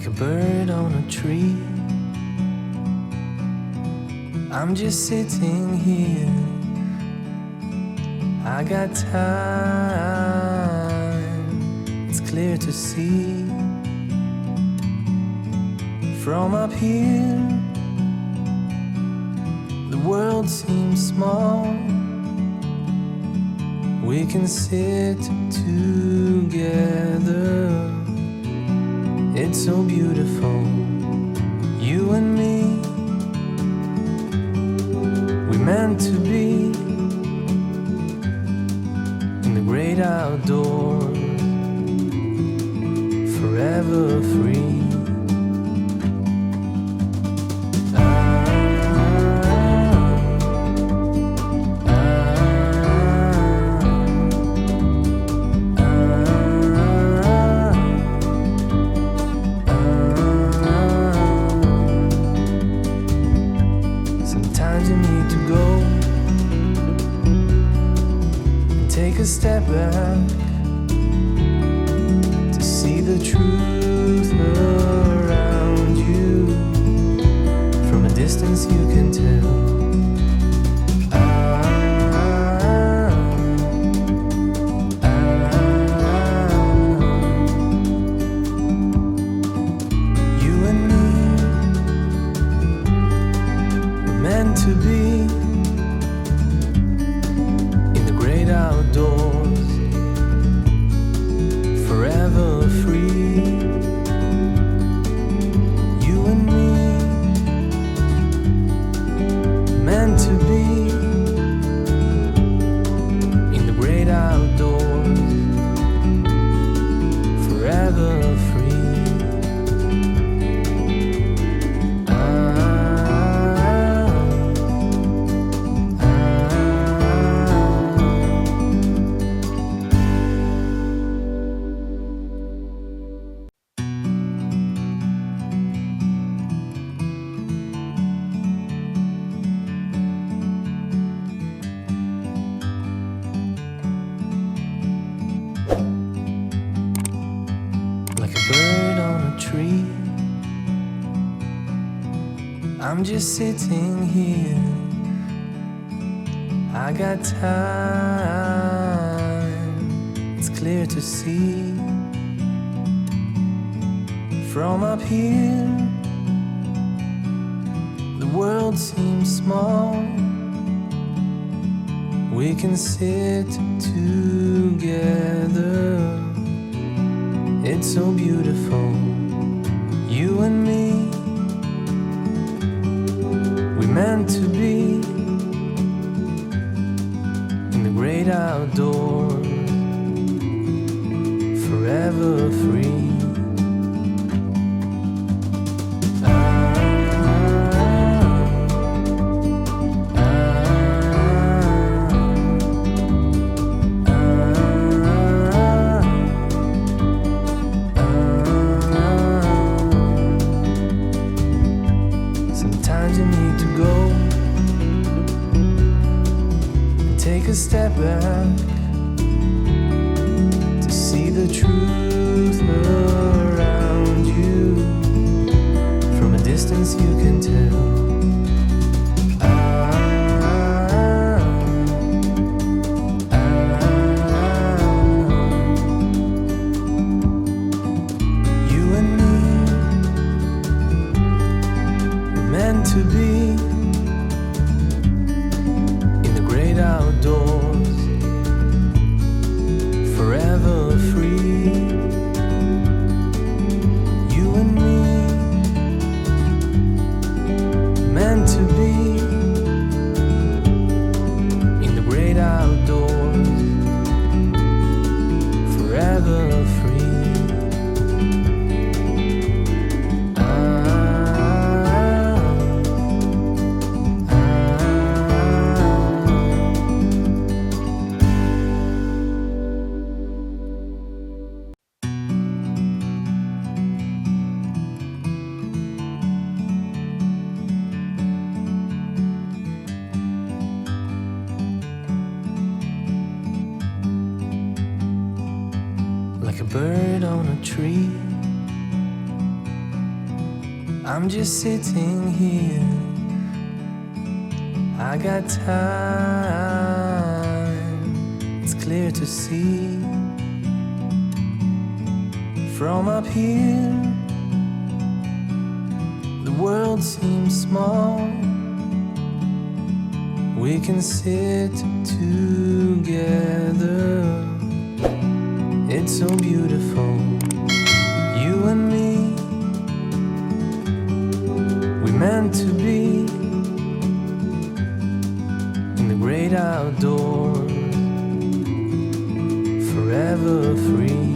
like a bird on a tree. I'm just sitting here, I got time, it's clear to see. From up here, the world seems small. We can sit together, it's so beautiful, you and me. We meant to be in the great outdoors, forever free. Sometimes you need to go and take a step back to see the truth around you. From a distance you can tell. You and me were meant to be in the great outdoors, forever free. You and me, meant to be in the great outdoors, forever free. Like a bird on a tree, I'm just sitting here, I got time, it's clear to see. From up here, the world seems small. We can sit together, it's so beautiful, you and me. We meant to be in the great outdoors, forever free. Sometimes you need to go and take a step back to see the truth around you. From a distance you can tell. You and me were meant to be in the great outdoors, forever free. You and me, meant to be in the great outdoors, forever free. like a bird on a tree. I'm just sitting here. I got time. It's clear to see from up here. The world seems small. We can sit together. It's so beautiful, you and me. We meant to be in the great outdoors, forever free.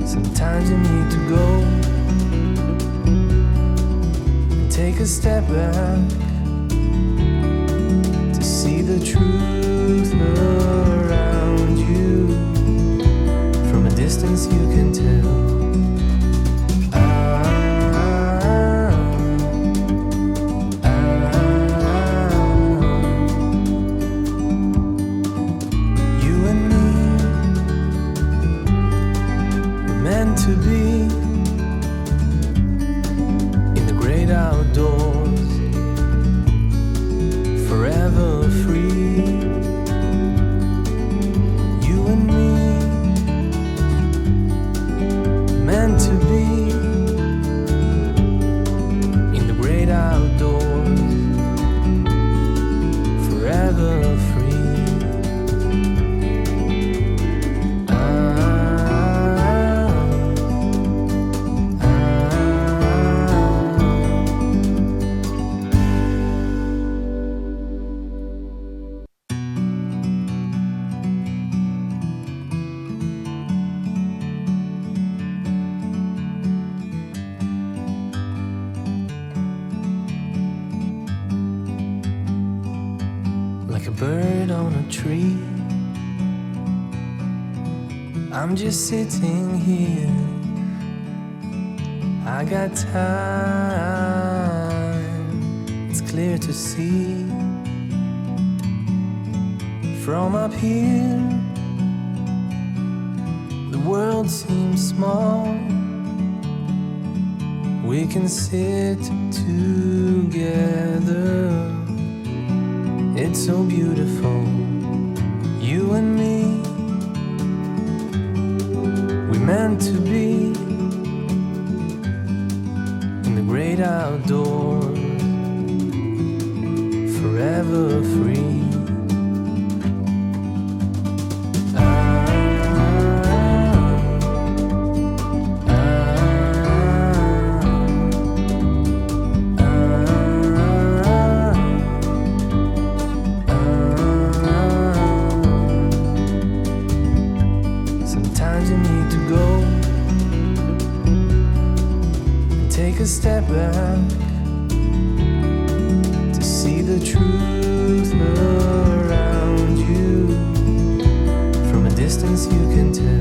Sometimes you need to go and take a step back to see the truth around you. From a distance you can tell. You and me were meant to be in the great outdoors, forever free. You and me, meant to be in the great outdoors, forever free. Like a bird on a tree, I'm just sitting here. I got time. It's clear to see from up here. The world seems small. We can sit together. It's so beautiful, you and me. We meant to be in the great outdoors, forever free. Sometimes you need to go and take a step back to see the truth around you. From a distance you can tell.